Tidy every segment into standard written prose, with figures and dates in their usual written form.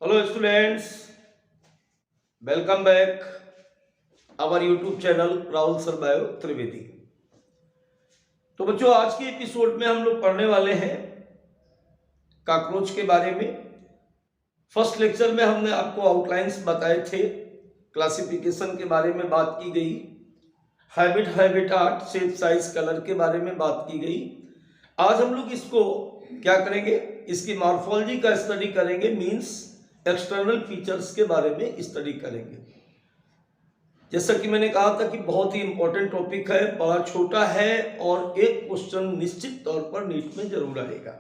Hello students, welcome back our YouTube channel Rahul सरबायो Trivedi. तो बच्चों आज के एपिसोड में हम लोग पढ़ने वाले हैं कॉकरोच के बारे में। फर्स्ट लेक्चर में हमने आपको आउटलाइंस बताए थे, क्लासिफिकेशन के बारे में बात की गई, हैबिटाट, शेप, साइज, कलर के बारे में बात की गई। आज हम लोग इसको क्या करेंगे, इसकी मॉर्फोलॉजी का स्टडी करेंगे, मीन्स एक्सटर्नल फीचर्स के बारे में स्टडी करेंगे। जैसा कि मैंने कहा था कि बहुत ही इंपॉर्टेंट टॉपिक है, बड़ा छोटा है और एक क्वेश्चन निश्चित तौर पर नीट में जरूर आएगा।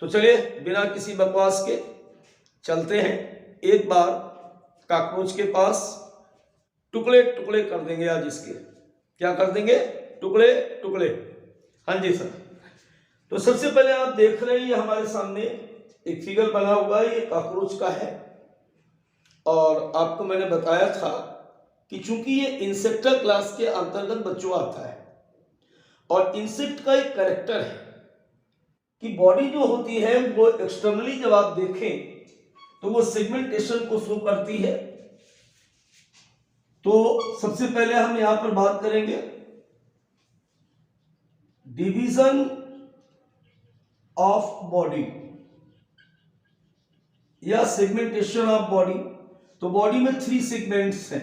तो चलिए बिना किसी बकवास के चलते हैं एक बार कॉकरोच के पास। टुकड़े टुकड़े कर देंगे आज इसके। क्या कर देंगे? टुकड़े टुकड़े। हाँ जी सर। तो सबसे पहले आप देख रहे हैं ये हमारे सामने एक फिगर बना हुआ है, ये कॉकरोच का है। और आपको मैंने बताया था कि चूंकि ये इंसेक्टा क्लास के अंतर्गत बच्चों आता है और इंसेक्ट का एक कैरेक्टर है कि बॉडी जो होती है वो एक्सटर्नली जब आप देखें तो वो सेगमेंटेशन को शो करती है। तो सबसे पहले हम यहां पर बात करेंगे डिवीजन ऑफ बॉडी या सेगमेंटेशन ऑफ बॉडी। तो बॉडी में 3 सेगमेंट्स हैं।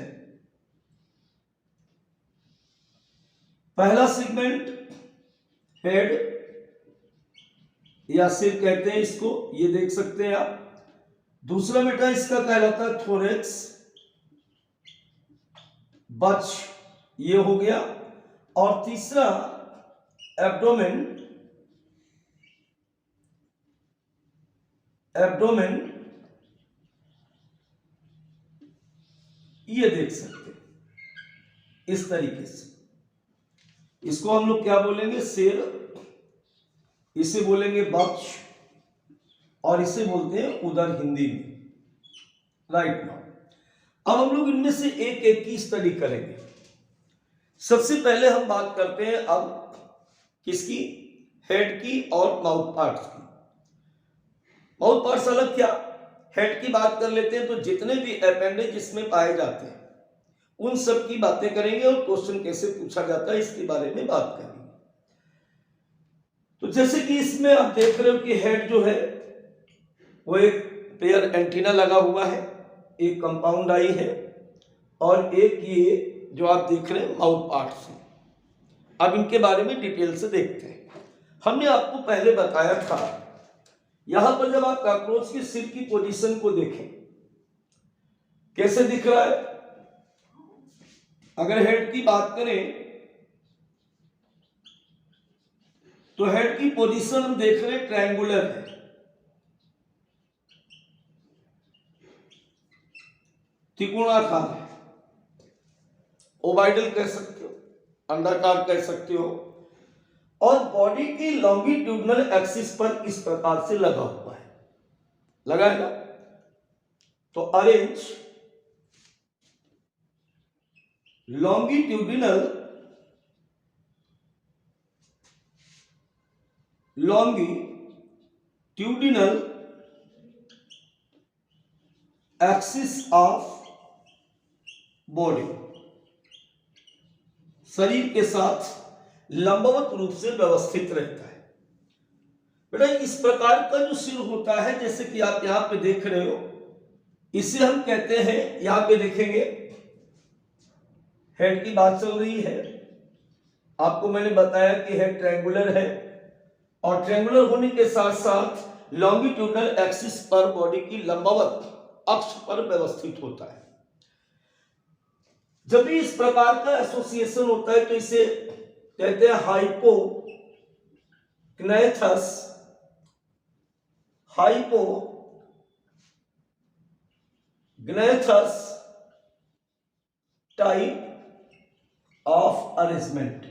पहला सेगमेंट हेड या सिर कहते हैं इसको, ये देख सकते हैं आप। दूसरा बेटा इसका कहलाता है थोरेक्स, बच, ये हो गया। और तीसरा एब्डोमेन, ये देख सकते हैं इस तरीके से। इसको हम लोग क्या बोलेंगे? सिर, इसे बोलेंगे बक्ष और इसे बोलते हैं उदर हिंदी में। राइट नाउ अब हम लोग इनमें से एक एक की स्टडी करेंगे। सबसे पहले हम बात करते हैं अब किसकी? हेड की और माउथ पार्ट्स की। माउथ पार्ट्स अलग क्या, हेड की बात कर लेते हैं। तो जितने भी अपेंडेज इसमें पाए जाते हैं उन सब की बातें करेंगे और क्वेश्चन कैसे पूछा जाता है इसके बारे में बात करेंगे। तो जैसे कि इसमें आप देख रहे हो कि हेड जो है वो एक पेयर एंटीना लगा हुआ है, एक कंपाउंड आई है और एक ये जो आप देख रहे हैं माउथ पार्ट्स है। अब इनके बारे में डिटेल से देखते हैं। हमने आपको पहले बताया था, यहां पर जब आप कॉकरोच के सिर की पोजीशन को देखें कैसे दिख रहा है। अगर हेड की बात करें तो हेड की पोजीशन हम देख रहे हैं ट्रायंगुलर है। त्रिकोणाकार है, ओवाइडल कह सकते हो, अंडाकार कह सकते हो। और बॉडी की लॉन्गिट्यूडनल एक्सिस पर इस प्रकार से लगा हुआ है, लगा है ना। तो arrange longitudinal axis of body, शरीर के साथ लंबवत रूप से व्यवस्थित रहता है। बेटा इस प्रकार का जो सिर होता है, जैसे कि आप यहां पे देख रहे हो, इसे हम कहते हैं, यहां पे देखेंगे हेड की बात चल रही है। आपको मैंने बताया कि हेड ट्रायंगुलर है और ट्रायंगुलर होने के साथ साथ लॉन्गिट्यूडनल एक्सिस पर बॉडी की लंबवत अक्ष पर व्यवस्थित होता है। जब भी इस प्रकार का एसोसिएशन होता है तो इसे कहते हैं हाइपोग्नैथस टाइप ऑफ अरेंजमेंट।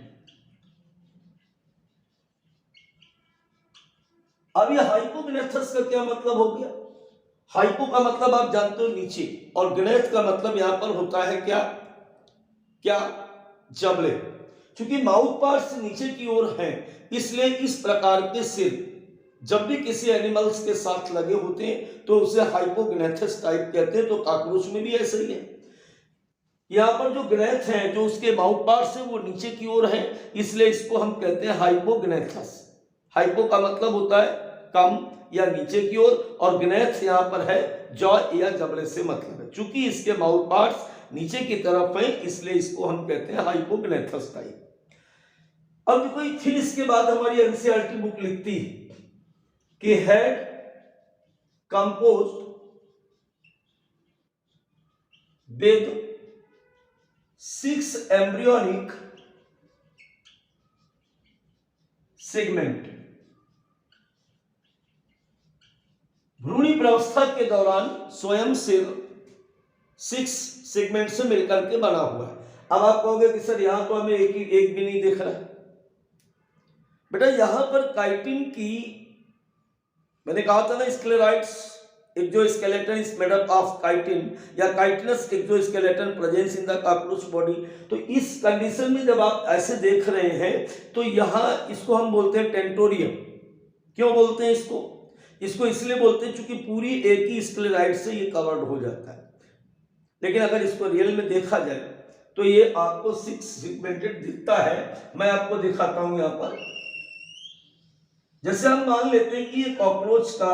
अब ये हाइपोग्नैथस का क्या मतलब हो गया? हाइपो का मतलब आप जानते हो नीचे, और ग्नैथ का मतलब यहां पर होता है क्या? जबड़े। क्योंकि माउथ पार्ट्स नीचे की ओर हैं, इसलिए इस प्रकार के सिर जब भी किसी एनिमल्स के साथ लगे होते हैं तो उसे हाइपोग्नेथस टाइप कहते हैं। तो कॉकरोच में भी ऐसा ही है। यहाँ पर जो ग्नेथ है, जो उसके माउथ पार्ट्स है वो नीचे की ओर है, इसलिए इसको हम कहते हैं हाइपोग्नेथस। हाइपो का मतलब होता है कम या नीचे की ओर, और ग्नेथ यहाँ पर है जॉ या जबड़े से मतलब है। चूंकि इसके माउथ पार्ट्स नीचे की तरफ है इसलिए इसको हम कहते हैं हाइपोग्नेथस टाइप। अब देखो फिर इसके बाद हमारी एनसीईआरटी बुक लिखती है कि head composed with 6 embryonic segment. भ्रूणी प्रावस्था के दौरान स्वयं सिर 6 सेगमेंट से मिलकर के बना हुआ है। अब आप कहोगे कि सर यहां तो हमें एक भी नहीं दिख रहा है। बेटा यहां पर काइटिन की, मैंने कहा था ना sclerites exoskeleton is made up of chitin या chitinous exoskeleton presence in the cockroach body. तो इस कंडीशन में जब आप ऐसे देख रहे हैं तो यहां इसको हम बोलते हैं टेंटोरियम। क्यों बोलते हैं इसको? इसको इसलिए बोलते हैं क्योंकि पूरी एक ही स्क्लेराइड से ये कवर्ड हो जाता है। लेकिन अगर इसको रियल में देखा जाए तो ये आपको 6 सेगमेंटेड दिखता है। मैं आपको दिखाता हूं यहां पर। जैसे हम मान लेते हैं कि ये कॉकरोच का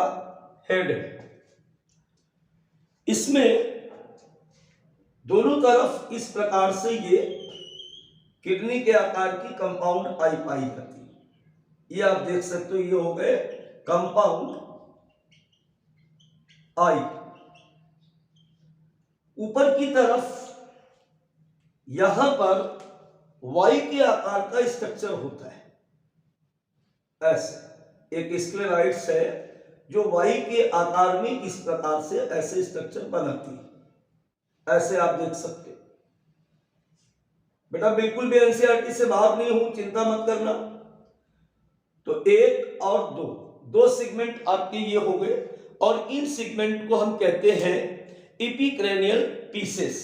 हेड है, इसमें दोनों तरफ इस प्रकार से ये किडनी के आकार की कंपाउंड आई पाई जाती है। ये आप देख सकते हो, ये हो गए कंपाउंड आई। ऊपर की तरफ यहां पर वाई के आकार का स्ट्रक्चर होता है। ऐसे एक स्क्लेराइड्स है जो वाई के आकार में इस प्रकार से ऐसे स्ट्रक्चर बनाती है। ऐसे आप देख सकते हो। बेटा बिल्कुल भी एनसीईआरटी से बाहर नहीं हूं, चिंता मत करना। तो 1 और 2 सेगमेंट आपके ये हो गए, और इन सेगमेंट को हम कहते हैं इपिक्रैनियल पीसेस।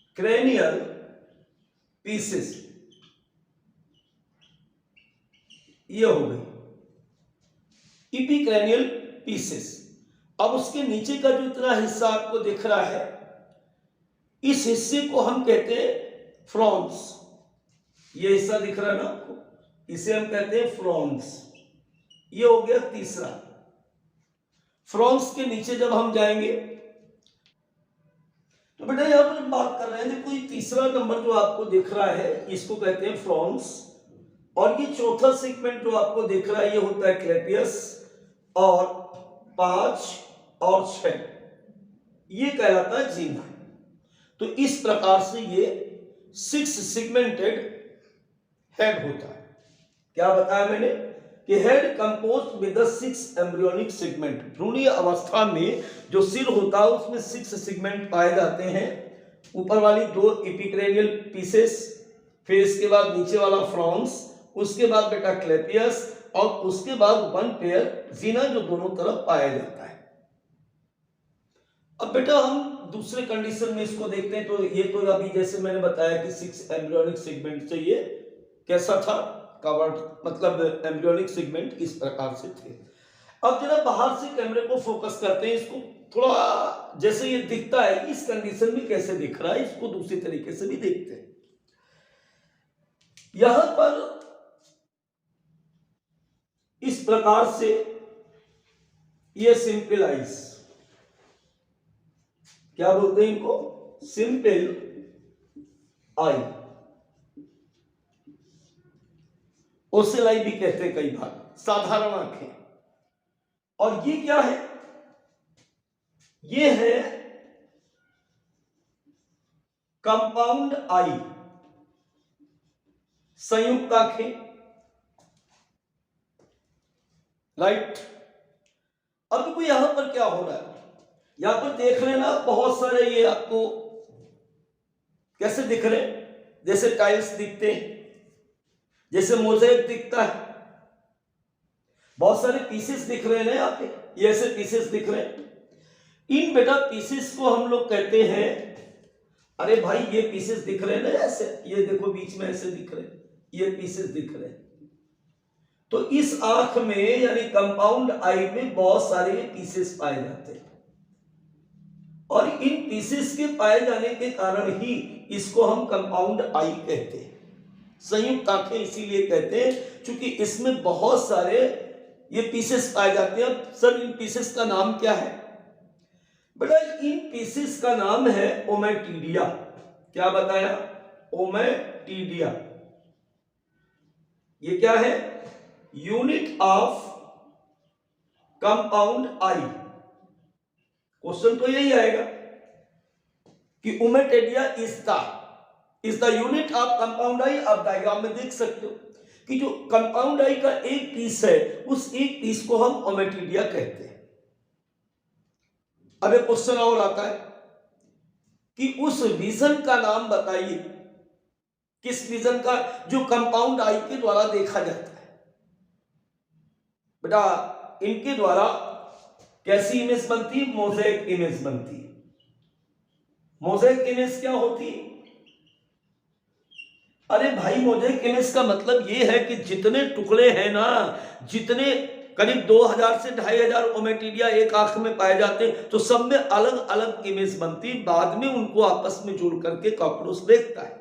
इपिक्रैनियल पीसेस ये हो गई इपिक्रैनियल पीसेस। अब उसके नीचे का जो इतना हिस्सा आपको दिख रहा है, इस हिस्से को हम कहते हैं फ्रॉन्स। ये हिस्सा दिख रहा है ना आपको, इसे हम कहते हैं फ्रॉन्स। ये हो गया तीसरा। फ्रॉन्स के नीचे जब हम जाएंगे तो बेटा यहां पर बात कर रहे हैं, देखो ये तीसरा नंबर जो आपको दिख रहा है इसको कहते हैं फ्रॉन्स, और ये चौथा सेगमेंट जो आपको दिख रहा है ये होता है क्लेपियस, और 5 और 6 ये कहलाता है जीना। तो इस प्रकार से ये 6 सेगमेंटेड हेड होता है। क्या बताया मैंने कि head composed with 6 embryonic segment. भ्रूणीय अवस्था में जो सिर होता है उसमें 6 सेगमेंट पाए जाते हैं। ऊपर वाली 2 इपिक्रैनियल पीसेस, फिर इसके बाद नीचे वाला फ्रॉन्स, उसके बाद बेटा क्लेपियस, और उसके बाद 1 पेयर जीना जो दोनों तरफ पाया जाता है। अब बेटा हम दूसरे कंडीशन में इसको देखते हैं। तो ये तो अभी जैसे मैंने बताया कि 6 एम्ब्रियोनिक सेगमेंट से ये कैसा था, कवर्ड, मतलब एम्ब्रियोनिक सेगमेंट इस प्रकार से थे। अब जरा बाहर से कैमरे को फोकस करते हैं, इसको थोड़ा जैसे ये दिखता है इस कंडीशन में कैसे दिख रहा है, इसको दूसरी तरीके से भी देखते हैं। यहां पर इस प्रकार से ये सिंपल आइज, क्या बोलते हैं इनको, सिंपल आई, ओसेलाई भी कहते हैं कई बार, साधारण आंखें। और ये क्या है, ये है कंपाउंड आई, संयुक्त आंखें, राइट। अब देखो यहां पर क्या हो रहा है, यहां पर देख रहे हैं ना बहुत सारे, ये आपको कैसे दिख रहे हैं, जैसे टाइल्स दिखते हैं, जैसे मोज़ेक दिखता है, बहुत सारे पीसेस दिख रहे हैं ना यहाँ पे, ये ऐसे पीसेस दिख रहे हैं। इन बेटा पीसेस को हम लोग कहते हैं अरे भाई ये पीसेस दिख रहे हैं ना, ऐसे ये देखो बीच में ऐसे दिख रहे हैं, ये पीसेस दिख रहे हैं। तो इस आंख में यानी कंपाउंड आई में बहुत सारे पीसेस पाए जाते हैं और इन पीसेस के पाए जाने के कारण ही इसको हम कंपाउंड आई कहते हैं। संयुक्त आंखें इसीलिए कहते हैं क्योंकि इसमें बहुत सारे ये पीसेस पाए जाते हैं। अब सर इन पीसेस का नाम क्या है? बेटा इन पीसेस का नाम है ओमेटिडिया। क्या बताया? ओमेटिडिया। ये क्या है? Unit of compound eye. Question तो यही आएगा कि ommatidia is the unit of compound eye. आप डायग्राम में देख सकते हो कि जो कंपाउंड आई का एक पीस है उस एक पीस को हम ओमेटिडिया कहते हैं। अब एक क्वेश्चन और आता है कि उस विजन का नाम बताइए, किस विजन का जो कंपाउंड आई के द्वारा देखा जाता है। बेटा इनके द्वारा कैसी इमेज बनती है? मोज़ेक इमेज बनती है। मोज़ेक इमेज क्या होती है? अरे भाई मोज़ेक इमेज का मतलब ये है कि जितने टुकड़े हैं ना, जितने करीब 2000 से 2500 ओमेटिडिया एक आंख में पाए जाते हैं, तो सब में अलग अलग इमेज बनती, बाद में उनको आपस में जोड़ करके कॉकरोच देखता है।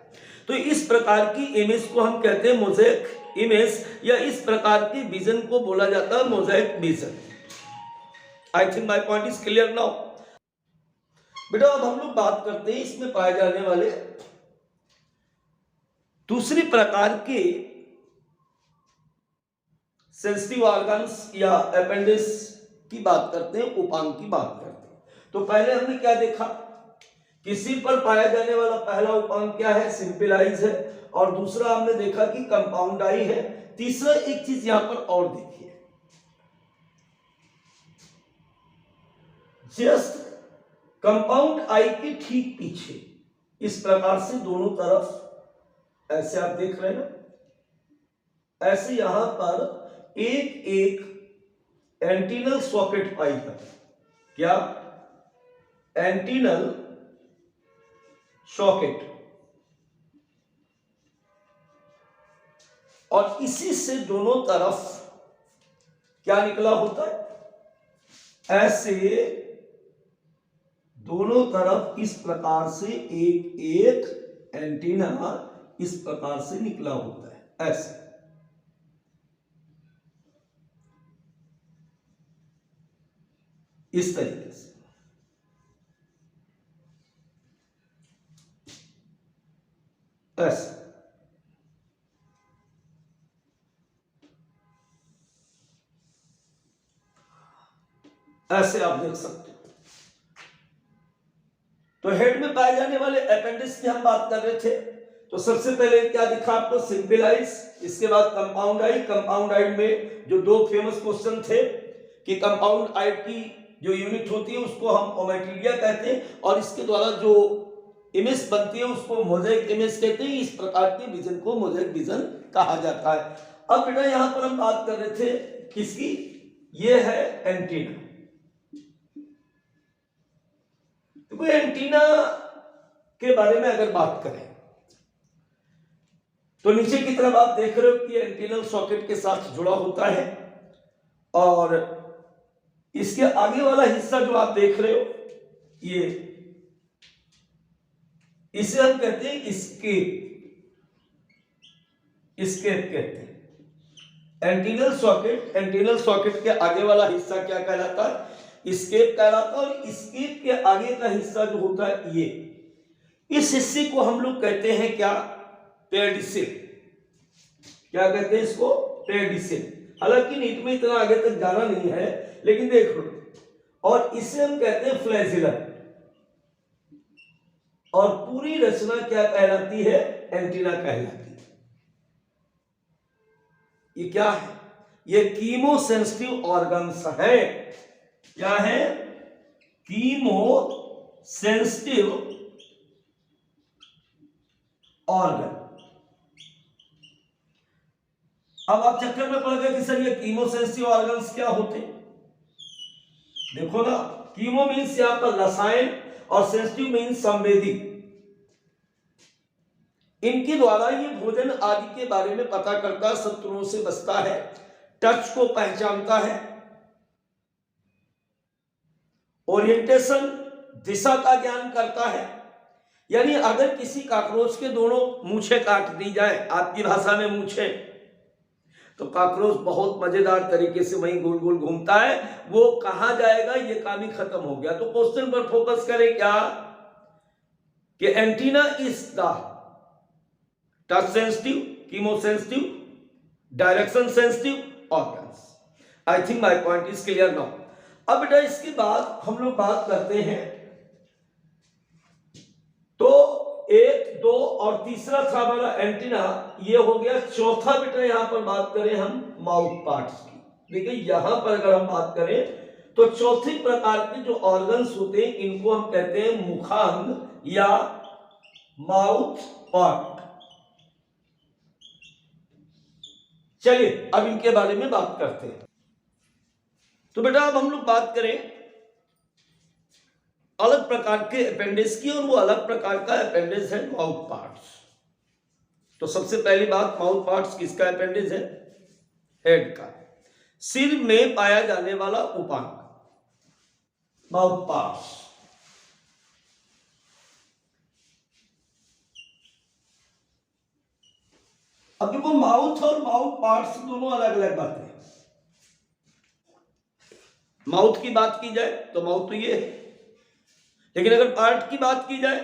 तो इस प्रकार की इमेज को हम कहते हैं मोज़ेक इमेज, या इस प्रकार की विजन को बोला जाता है mosaic vision. I think my point is clear now. बेटा अब हम लोग बात करते हैं इसमें पाए जाने वाले दूसरी प्रकार के सेंसिटिव ऑर्गन्स या अपेंडिक्स की बात करते हैं, उपांग की बात करते हैं। तो पहले हमने क्या देखा कि सिर पर पाया जाने वाला पहला उपांग क्या है? सिंपल आइज है। और दूसरा हमने देखा कि कंपाउंड आई है। तीसरा एक चीज यहां पर और देखिए, जस्ट कंपाउंड आई के ठीक पीछे इस प्रकार से दोनों तरफ ऐसे आप देख रहे हैं ना, ऐसे यहां पर एक एक एंटीनल सॉकेट पाई जाती है। क्या? Antennal socket. और इसी से दोनों तरफ क्या निकला होता है? ऐसे दोनों तरफ इस प्रकार से एक एक एंटीना इस प्रकार से निकला होता है, ऐसे। इस तरीके से ऐसे। ऐसे आप देख सकते हो। तो हेड में पाए जाने वाले अपेंडिक्स की हम बात कर रहे थे। तो सबसे पहले क्या दिखा आपको? सिंपल आइज, इसके बाद कंपाउंड आई। कंपाउंड आई में जो दो फेमस क्वेश्चन थे कि कंपाउंड आई की जो यूनिट होती है उसको हम ओमेटिडिया कहते हैं और इसके द्वारा जो इमेज बनती है उसको मोज़ेक इमेज कहते हैं। इस प्रकार के विजन को मोज़ेक विजन कहा जाता है। अब बेटा यहां पर हम बात कर रहे थे किसकी? ये है एंटीना। तो एंटीना के बारे में अगर बात करें तो नीचे की तरफ आप देख रहे हो कि एंटीनल सॉकेट के साथ जुड़ा होता है और इसके आगे वाला हिस्सा जो आप देख रहे हो ये, इसे हम कहते हैं स्केप। स्केप कहते हैं एंटीनल सॉकेट। एंटीनल सॉकेट के आगे वाला हिस्सा क्या कहलाता है? स्केप कहलाता है। और स्केप के आगे का हिस्सा जो होता है ये, इस हिस्से को हम लोग कहते हैं क्या? पेडिसिल। क्या कहते हैं इसको? पेडिसिल। हालांकि नीट में इतना आगे तक जाना नहीं है, लेकिन देख लो। और इसे हम कहते हैं फ्लैजिलम। और पूरी रचना क्या कहलाती है? एंटीना कहलाती है। ये क्या है? ये कीमो सेंसिटिव ऑर्गन्स है। क्या है? Chemo sensitive organ. अब आप चक्कर में पड़ गए कि सर ये कीमो सेंसिटिव ऑर्गन्स क्या होते? देखो ना, कीमो मीन्स यहां पर रसायन और सेंसिटिव मीन्स संवेदी। इनके द्वारा ये भोजन आदि के बारे में पता करता, शत्रुओं से बचता है, टच को पहचानता है, ओरिएंटेशन दिशा का ज्ञान करता है। यानी अगर किसी कॉकरोच के दोनों मूछें काट दी जाए, आपकी भाषा में मूछें, तो कॉकरोच बहुत मजेदार तरीके से वहीं गोल गोल घूमता है, वो कहां जाएगा ये काम ही खत्म हो गया। तो क्वेश्चन पर फोकस करें क्या कि antenna is the touch sensitive, chemo sensitive, direction sensitive organs. I think my point is clear now. अब बेटा इसके बाद हम लोग बात करते हैं, तो एक, दो और तीसरा था हमारा एंटीना, ये हो गया। चौथा बेटा यहां पर बात करें हम माउथ पार्ट्स की। देखिए यहां पर अगर हम बात करें तो चौथे प्रकार के जो ऑर्गन्स होते हैं इनको हम कहते हैं मुखांग या माउथ पार्ट। चलिए अब इनके बारे में बात करते हैं। तो बेटा अब हम लोग बात करें अलग प्रकार के अपेंडिक्स की, और वो अलग प्रकार का अपेंडिक्स है माउथ पार्ट्स। तो सबसे पहली बात, माउथ पार्ट्स किसका अपेंडिक्स है? हेड का, सिर में पाया जाने वाला उपांग माउथ पार्ट्स। अब देखो माउथ और माउथ पार्ट्स दोनों अलग अलग बातें हैं। माउथ की बात की जाए तो माउथ तो ये है, लेकिन अगर पार्ट की बात की जाए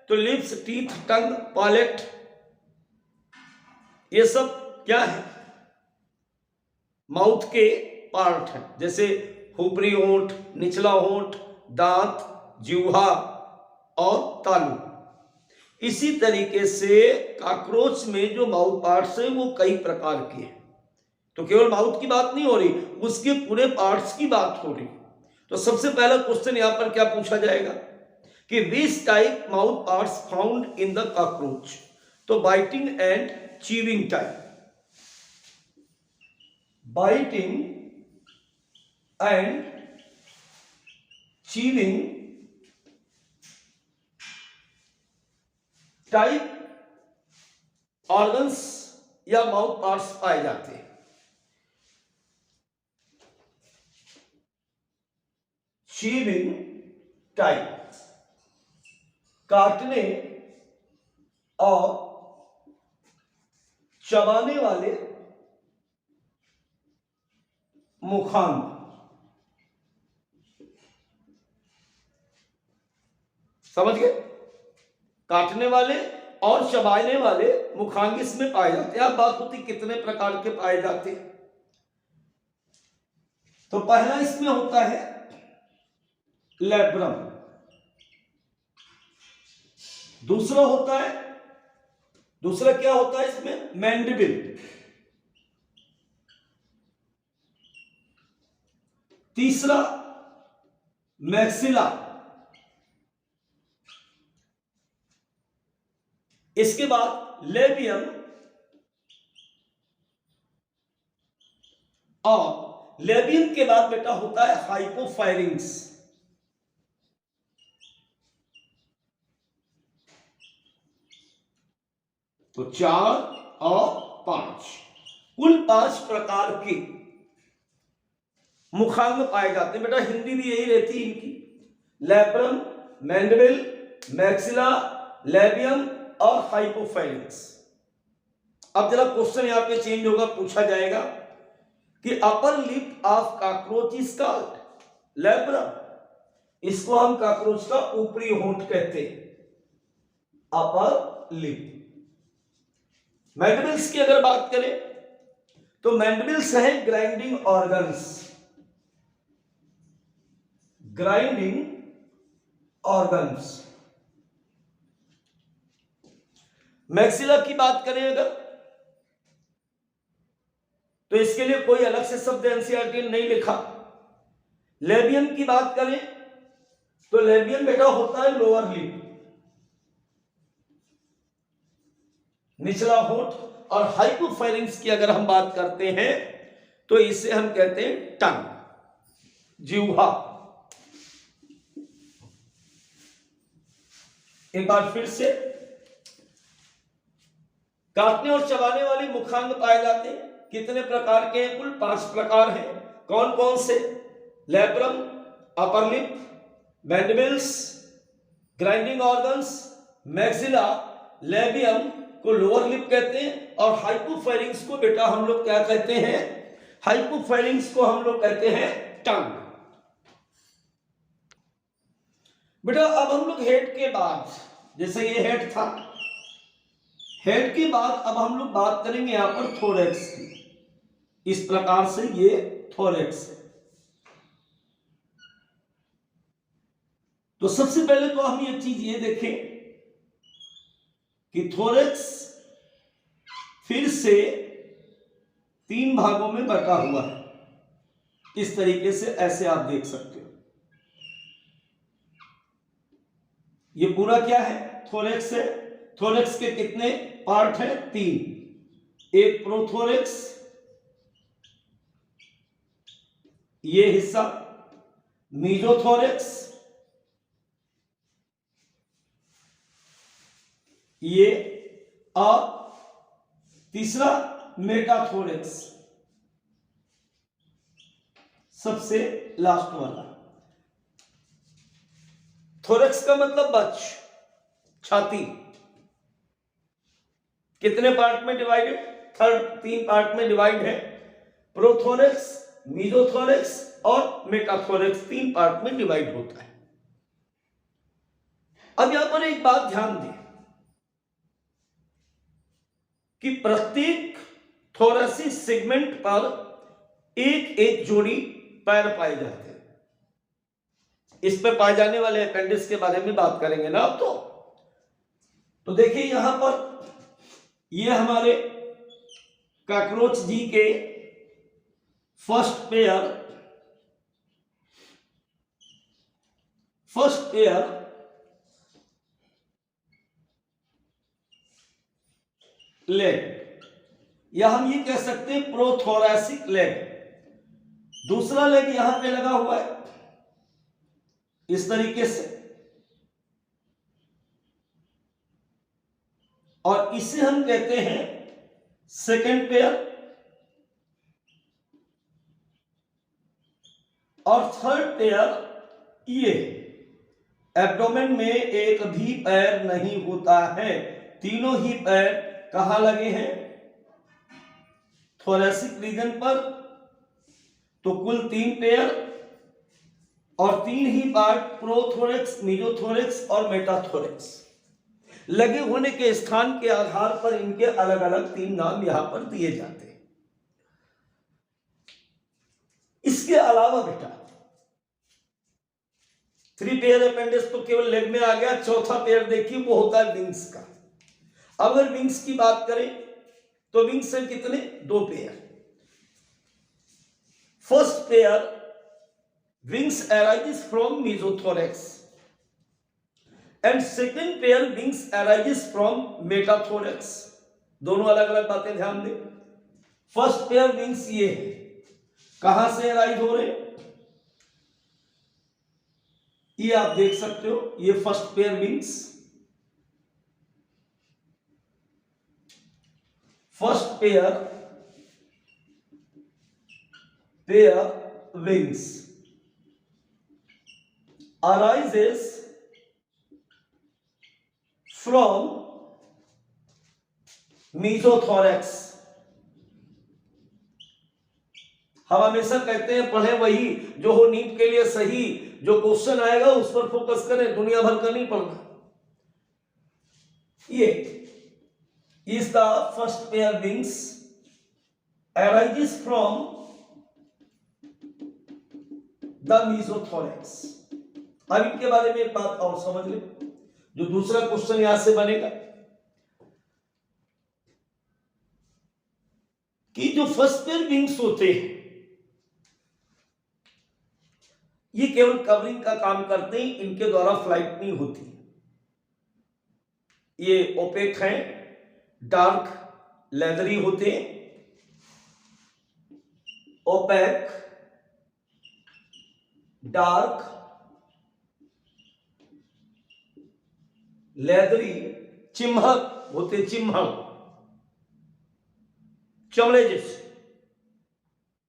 तो लिप्स, टीथ, टंग, पैलेट, ये सब क्या है? माउथ के पार्ट है। जैसे ऊपरी होंठ, निचला होंठ, दांत, जिह्वा और तालू। इसी तरीके से कॉकरोच में जो माउथ पार्ट्स है वो कई प्रकार के हैं। तो केवल माउथ की बात नहीं हो रही, उसके पूरे पार्ट्स की बात हो रही। तो सबसे पहला क्वेश्चन यहां पर क्या पूछा जाएगा कि which type mouth parts found in the cockroach? तो biting and chewing type, biting and chewing type organs या माउथ पार्ट्स पाए जाते हैं। चीविंग टाइप, काटने और चबाने वाले मुखांग। समझ गए? काटने वाले और चबाने वाले मुखांग इसमें पाए जाते हैं। अब बात होती कितने प्रकार के पाए जाते हैं। तो पहला इसमें होता है लेब्रम, दूसरा क्या होता है इसमें? मैंडिबिल, तीसरा मैक्सिला, इसके बाद लेबियम, और लेबियम के बाद बेटा होता है हाइपोफायरिंग्स। तो 4 और 5, कुल 5 प्रकार के मुखांग पाए जाते हैं। बेटा हिंदी भी यही रहती है इनकी, लेब्रम, मैंडिबिल, मैक्सिला, लेबियम और हाइपोफायरिंग्स। अब जरा क्वेश्चन यहां पे चेंज होगा, पूछा जाएगा कि upper lip of cockroach is called labrum. इसको हम कॉकरोच का ऊपरी होंठ कहते हैं, अपर लिप। मैंडिबिल्स की अगर बात करें तो मैंडिबिल्स है grinding organs, grinding organs. Maxilla की बात करें अगर, तो इसके लिए कोई अलग से शब्द एनसीईआरटी ने नहीं लिखा। लेबियम की बात करें तो लेबियम बेटा होता है लोअर लिप, निचला होंठ। और हाइपोफायरिंग्स की अगर हम बात करते हैं तो इसे हम कहते हैं टंग, जिह्वा। एक बार फिर से, काटने और चबाने वाले मुखांग पाए जाते हैं। कितने प्रकार के हैं? कुल 5 प्रकार हैं। कौन कौन से? Labrum, upper lip, mandibles, grinding organs, maxilla, labium को लोअर लिप कहते हैं, और हाइपोफैरिंग्स को बेटा हम लोग क्या कहते हैं? हाइपोफैरिंग्स को हम लोग कहते हैं टंग। बेटा अब हम लोग हेड के बाद, जैसे ये हेड था, हेड के बाद अब हम लोग बात करेंगे यहां पर थोरैक्स की। इस प्रकार से ये थोरैक्स है। तो सबसे पहले तो हम ये चीज ये देखें कि थोरैक्स फिर से 3 भागों में बटा हुआ है। इस तरीके से ऐसे आप देख सकते हो। ये पूरा क्या है? थोरैक्स है। थोरैक्स के कितने पार्ट हैं? 3। एक प्रोथोरैक्स, ये हिस्सा, मीजोथोरैक्स, ये, और तीसरा मेटाथोरैक्स, सबसे लास्ट वाला। थोरैक्स का मतलब बच, छाती। कितने पार्ट में डिवाइडेड? 3 पार्ट में डिवाइड है। प्रोथोरैक्स, मीजोथोरैक्स और मेटाथोरैक्स 3 पार्ट में डिवाइड होता है। अब यहां पर एक बात ध्यान दें कि प्रत्येक थोरैसिक सेगमेंट पर एक एक जोड़ी पैर पाए जाते हैं। इस पर पाए जाने वाले अपेंडिक्स के बारे में बात करेंगे ना अब। तो देखिए यहां पर ये हमारे कॉकरोच जी के फर्स्ट पेयर लेग, या हम ये कह सकते हैं प्रोथोरैसिक लेग। दूसरा लेग यहां पे लगा हुआ है इस तरीके से, और इसे हम कहते हैं सेकेंड पेयर। और थर्ड पेयर ये एब्डोमेन में एक भी पैर नहीं होता है। तीनों ही पैर कहां लगे हैं? थोरैसिक रीजन पर। तो कुल 3 पेयर और 3 ही पार्ट प्रोथोरैक्स, मीजोथोरैक्स और मेटाथोरैक्स। लगे होने के स्थान के आधार पर इनके अलग अलग 3 नाम यहां पर दिए जाते हैं। इसके अलावा बेटा 3 पेयर अपेंडिक्स तो केवल लेग में आ गया। चौथा पेयर देखिए वो होता है विंग्स का। अगर विंग्स की बात करें तो विंग्स से कितने? 2 pair. First pair wings arises from mesothorax and second pair wings arises from metathorax। दोनों अलग अलग बातें ध्यान दें। फर्स्ट पेयर विंग्स ये है, कहां से अराइज हो रहे? ये आप देख सकते हो, ये first pair wings. First pair wings arises from mesothorax। हम हमेशा कहते हैं पढ़े वही जो हो नीट के लिए सही, जो क्वेश्चन आएगा उस पर फोकस करें, दुनिया भर का नहीं पढ़ना। ये is the first pair wings arises from the mesothorax। अब इनके बारे में एक बात और समझ ले, जो दूसरा क्वेश्चन यहां से बनेगा कि जो फर्स्ट पेयर विंग्स होते हैं ये केवल कवरिंग का काम करते हैं, इनके द्वारा फ्लाइट नहीं होती। ये ओपेक हैं, डार्क लेदरी होते हैं, ओपेक डार्क लेदरी चिम्हक होते, चिम्हक। चमड़े जैसे,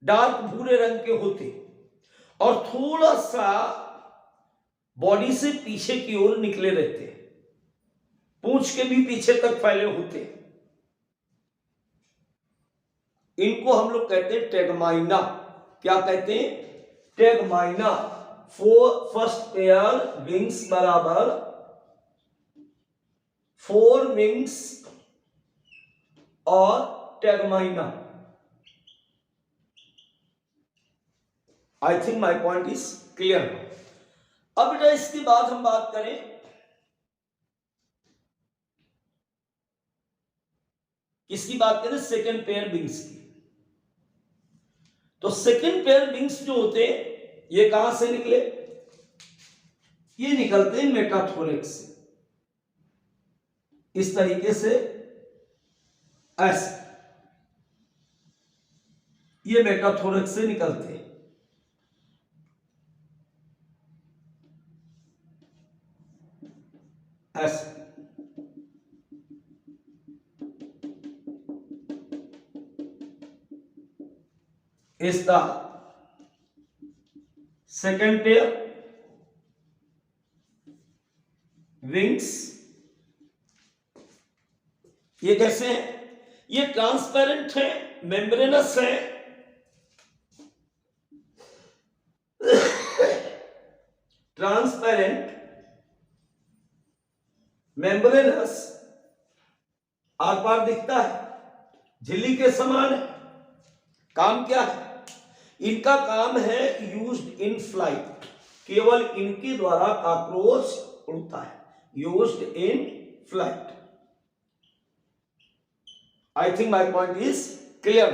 डार्क भूरे रंग के होते और थोड़ा सा बॉडी से पीछे की ओर निकले रहते, पूंछ के भी पीछे तक फैले होते। इनको हम लोग कहते हैं टेगमाइना। क्या कहते हैं? टेगमाइना। फर्स्ट पेयर विंग्स बराबर 4 विंग्स और tegmina. I think my point is clear. अब बेटा इसके बाद हम बात करें किसकी बात करें? सेकेंड पेयर विंग्स की। तो सेकेंड पेयर विंग्स जो होते हैं ये कहां से निकले? ये निकलते हैं मेटाथोरेक्स से, इस तरीके से ऐसे, ये मेटाथोरेक्स से निकलते हैं। ऐसे is the second pair wings। ये कैसे है? ये ट्रांसपेरेंट है, मेम्ब्रेनस है, ट्रांसपेरेंट मेम्ब्रेनस, आर पार दिखता है, झिल्ली के समान है। काम क्या है इनका? काम है यूज्ड इन फ्लाइट, केवल इनके द्वारा कॉकरोच उड़ता है, used in flight. I think my point is clear.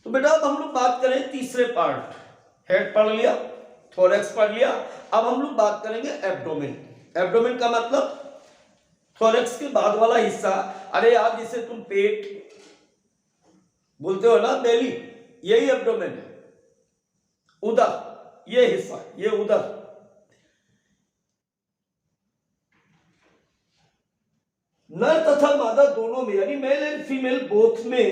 तो बेटा अब हम लोग बात करें तीसरे पार्ट। हेड पढ़ लिया, थोरेक्स पढ़ लिया, अब हम लोग बात करेंगे एब्डोमेन। एब्डोमेन का मतलब थोरेक्स के बाद वाला हिस्सा। अरे यार जिसे तुम पेट बोलते हो ना, बेली, यही एब्डोमेन है। उदर, ये हिस्सा, ये उदर। नर तथा मादा दोनों में, यानी मेल एंड फीमेल बोथ में,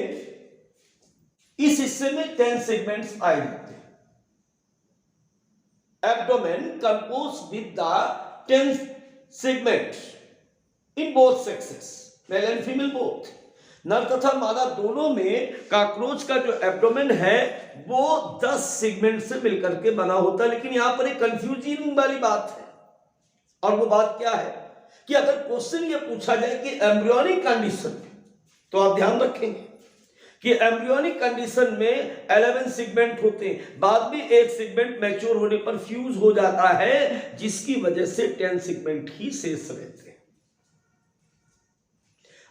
इस हिस्से में 10 सेगमेंट्स पाए जाते हैं। Abdomen compose with the 10 segments in both sexes, male and female both. नर तथा मादा दोनों में कॉकरोच का जो एब्डोमेन है वो 10 सेगमेंट से मिलकर के बना होता है। लेकिन यहां पर एक कंफ्यूजिंग वाली बात है, और वो बात क्या है कि अगर क्वेश्चन ये पूछा जाए कि एम्ब्रियोनिक कंडीशन, तो आप ध्यान रखेंगे कि एम्ब्रियोनिक कंडीशन में 11 सेगमेंट होते हैं, बाद में एक सेगमेंट मैच्योर होने पर फ्यूज हो जाता है, जिसकी वजह से 10 सेगमेंट ही शेष रहते हैं।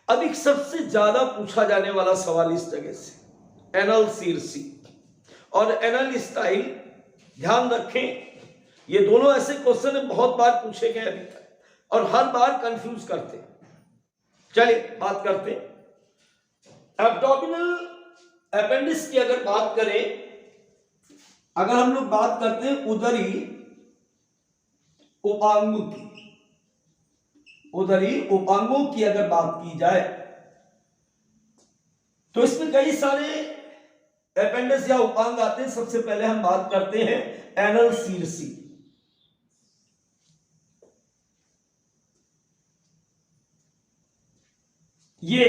अब एक सबसे ज्यादा पूछा जाने वाला सवाल इस जगह से, एनल सीरसी और एनल स्टाइल। ध्यान रखें, ये दोनों ऐसे क्वेश्चन बहुत बार पूछे गए अभी तक और हर बार कंफ्यूज करते हैं। चलिए बात करते हैं एब्डोमिनल अपेंडिक्स की। अगर बात करें, अगर हम लोग बात करते हैं उदरी उपांगों की, उदरी उपांगों की अगर बात की जाए तो इसमें कई सारे अपेंडिक्स या उपांग आते हैं। सबसे पहले हम बात करते हैं एनल सीरसी। ये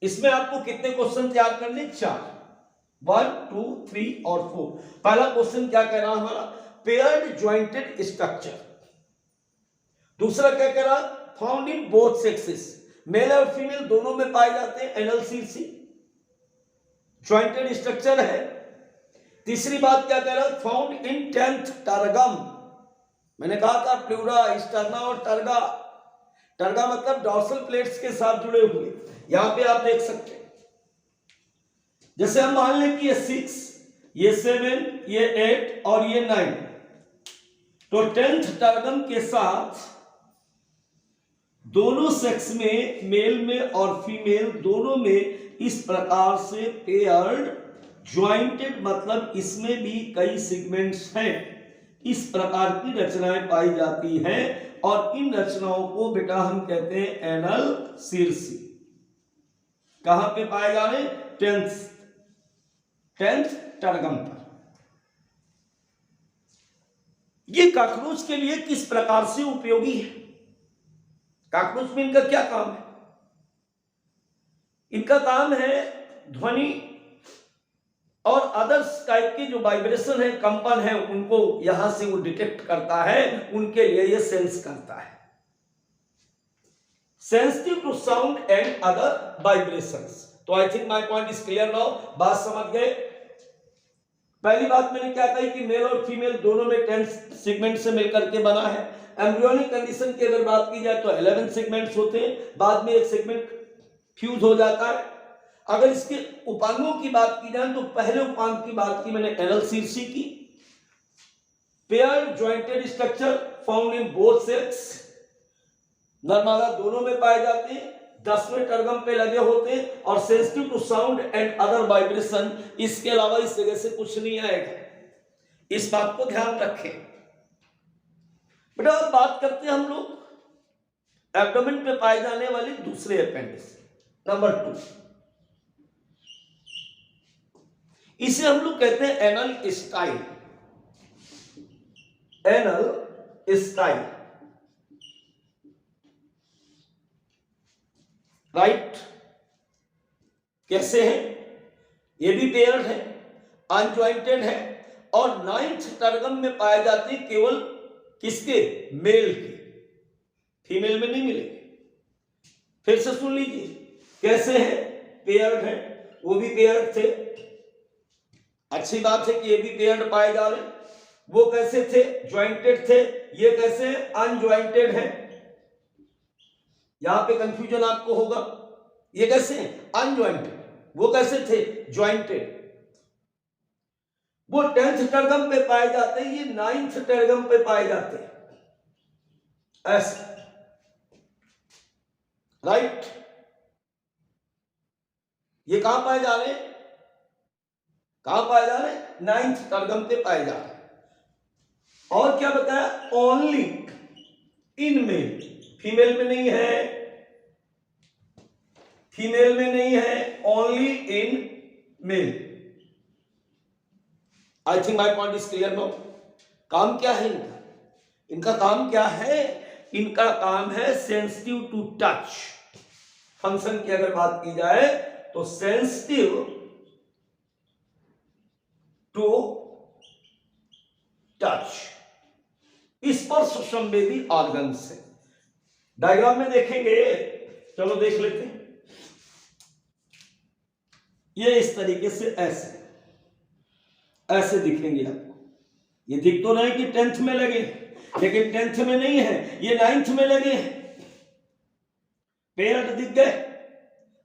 इसमें आपको कितने क्वेश्चन तैयार करने? 4, 1, 2, 3 और 4। पहला क्वेश्चन क्या कह रहा हमारा? Paired jointed structure. दूसरा क्या कह रहा? Found in both sexes, male और फीमेल दोनों में पाए जाते हैं एनल सीरसी, ज्वाइंटेड स्ट्रक्चर है। तीसरी बात क्या कह रहा? फाउंड इन 10th टर्गम। मैंने कहा था प्लूरा, स्टर्ना और टर्गा। टर्गा मतलब डॉर्सल प्लेट्स के साथ जुड़े हुए, यहां पे आप देख सकते हैं। जैसे हम मान लें कि ये 6, ये 7, ये 8 और ये 9, तो 10th टर्गम के साथ दोनों सेक्स में, मेल में और फीमेल दोनों में इस प्रकार से पेयर्ड ज्वाइंटेड, मतलब इसमें भी कई सेगमेंट्स हैं, इस प्रकार की रचनाएं पाई जाती हैं और इन रचनाओं को बेटा हम कहते हैं एनल सीरसी। कहां पे पाए जा रहे हैं? टेंथ टर्गम पर। ये कॉकरोच के लिए किस प्रकार से उपयोगी है? कॉकरोच में इनका क्या काम है? इनका काम है ध्वनि और अदर्स टाइप के जो वाइब्रेशन है, कंपन है, उनको यहां से वो डिटेक्ट करता है, उनके लिए ये सेंस करता है। Sensitive to sound and other vibrations. तो I think my point is clear now. बात समझ गए? पहली बात मैंने क्या कही कि मेल और फीमेल दोनों में 10 सेगमेंट से मिलकर के बना है। एम्ब्रियोनिक कंडीशन की अगर बात की जाए तो 11 सेगमेंट्स होते हैं, बाद में एक सेगमेंट फ्यूज हो जाता है। अगर इसके उपांगों की बात की जाए तो पहले उपांग की बात की मैंने एनल शीर्षी की। Paired jointed structure found in both sex, नर मादा दोनों में पाए जाते हैं, 10वें टर्गम पे लगे होते हैं और sensitive to sound and other vibration. इसके अलावा इस जगह से कुछ नहीं आएगा, इस बात को ध्यान रखें। बेटा अब बात करते हैं हम लोग एब्डोमेन पे पाए जाने वाले दूसरे अपेंडिक्स नंबर 2। इसे हम लोग कहते हैं anal style. Anal style, right. कैसे है? ये भी पेयर्ड है, अनजॉइंटेड है और 9th टर्गम में पाए जाते हैं केवल किसके? मेल के, फीमेल में नहीं मिलेंगे। फिर से सुन लीजिए कैसे है? पेयर्ड है, वो भी पेयर्ड थे। अच्छी बात है कि ये भी पेयर्ड पाए जा रहे। वो कैसे थे? ज्वाइंटेड थे। ये कैसे है? अनज्वाइंटेड है। यहां पे कंफ्यूजन आपको होगा। ये कैसे है? अनज्वाइंटेड। वो कैसे थे? ज्वाइंटेड। वो 10th टर्गम पे पाए जाते हैं, ये 9th टर्गम पे पाए जाते हैं, ऐसे, राइट। ये कहां पाए जा रहे हैं? कहां पाए जा रहे हैं? 9th टर्गम पे पाए जा रहे हैं। और क्या बताया? ओनली इन मेल, फीमेल में नहीं है, फीमेल में नहीं है, only in male. I think my point is clear no. काम क्या है इनका? इनका काम क्या है? इनका काम है सेंसिटिव टू टच। फंक्शन की अगर बात की जाए तो सेंसिटिव टू टच, स्पर्श संवेदी ऑर्गन से। डायग्राम में देखेंगे, चलो देख लेते हैं। ये इस तरीके से ऐसे ऐसे दिखेंगे आपको। ये दिख तो रहे कि 10th में लगे, लेकिन 10th में नहीं है, ये 9th में लगे हैं। पेयर्ड दिख गए,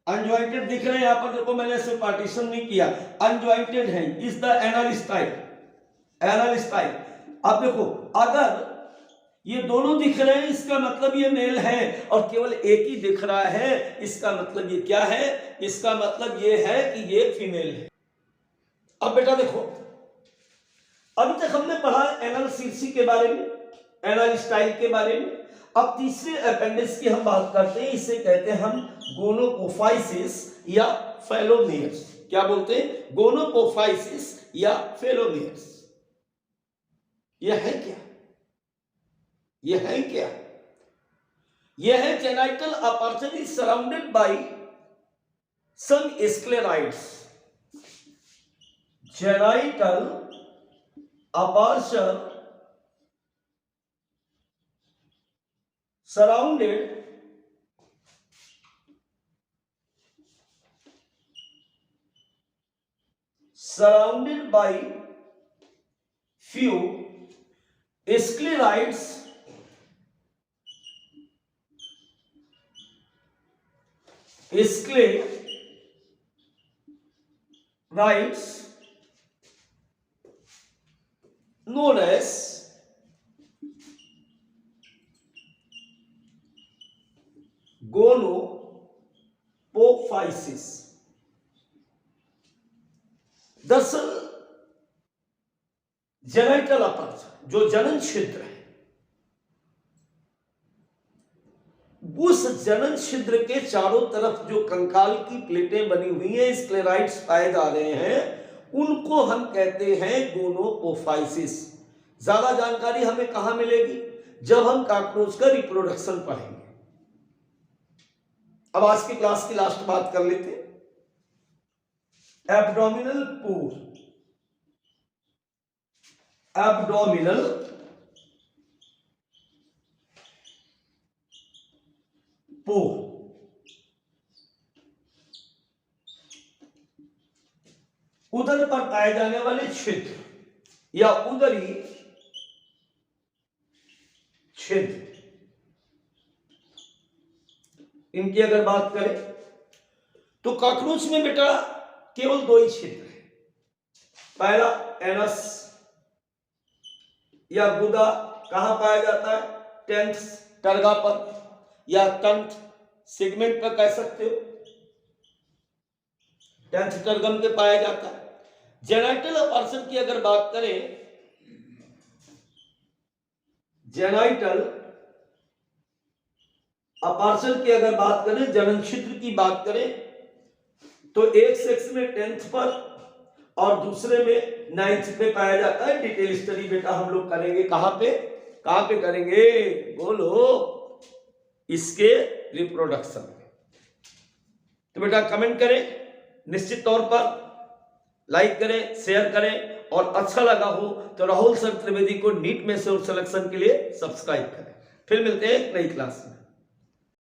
अनजॉइंटेड दिख रहे हैं। यहां पर देखो मैंने इसे पार्टीशन नहीं किया, अनजॉइंटेड है। Is the anal style, anal style. अब देखो अगर ये दोनों दिख रहे हैं इसका मतलब ये मेल है, और केवल एक ही दिख रहा है इसका मतलब ये क्या है? इसका मतलब ये है कि ये फीमेल है। अब बेटा देखो, अभी तक हमने पढ़ा एनल शीर्षी के बारे में, एनल स्टाइल के बारे में। अब तीसरे अपेंडिक्स की हम बात करते हैं। इसे कहते हैं हम गोनोपोफाइसिस या फेलोमियर्स। क्या बोलते हैं? गोनोपोफाइसिस या फेलोमियर्स। यह है क्या? यह है क्या? यह है genital aperture surrounded by some sclerites. Genital aperture surrounded by few sclerites known as gonapophysis. दरअसल जेनाइटल अपर्चर जो जनन क्षेत्र है, उस जनन छिद्र के चारों तरफ जो कंकाल की प्लेटें बनी हुई हैं, स्क्लेराइड्स पाए जा रहे हैं, उनको हम कहते हैं गोनोपोफाइसिस। ज्यादा जानकारी हमें कहां मिलेगी? जब हम कॉकरोच का रिप्रोडक्शन पढ़ेंगे। अब आज की क्लास की लास्ट बात कर लेते हैं, एब्डोमिनल पोर। एब्डोमिनल पोर उदर पर पाए जाने वाले छिद्र या उदरी छिद्र, इनकी अगर बात करें तो कॉकरोच में बेटा केवल दो ही छिद्र है। पहला एनस या गुदा कहां पाया जाता है? टेंथ टर्गा पर या टंथ सेगमेंट पर कह सकते हो, टेंथ टर्गम पे पाया जाता है। जेनाइटल अपार्शन की अगर बात करें, जेनाइटल अपार्शन की अगर बात करें, जनन छिद्र की बात करें, तो एक सेक्स में 10th पर और दूसरे में 9th पे पाया जाता है। डिटेल स्टडी बेटा हम लोग करेंगे कहां पे करेंगे? बोलो, इसके रिप्रोडक्शन में। तो बेटा कमेंट करें, निश्चित तौर पर लाइक करें, शेयर करें, और अच्छा लगा हो तो राहुल सर त्रिवेदी को नीट में से और सिलेक्शन के लिए सब्सक्राइब करें। फिर मिलते हैं नई क्लास में।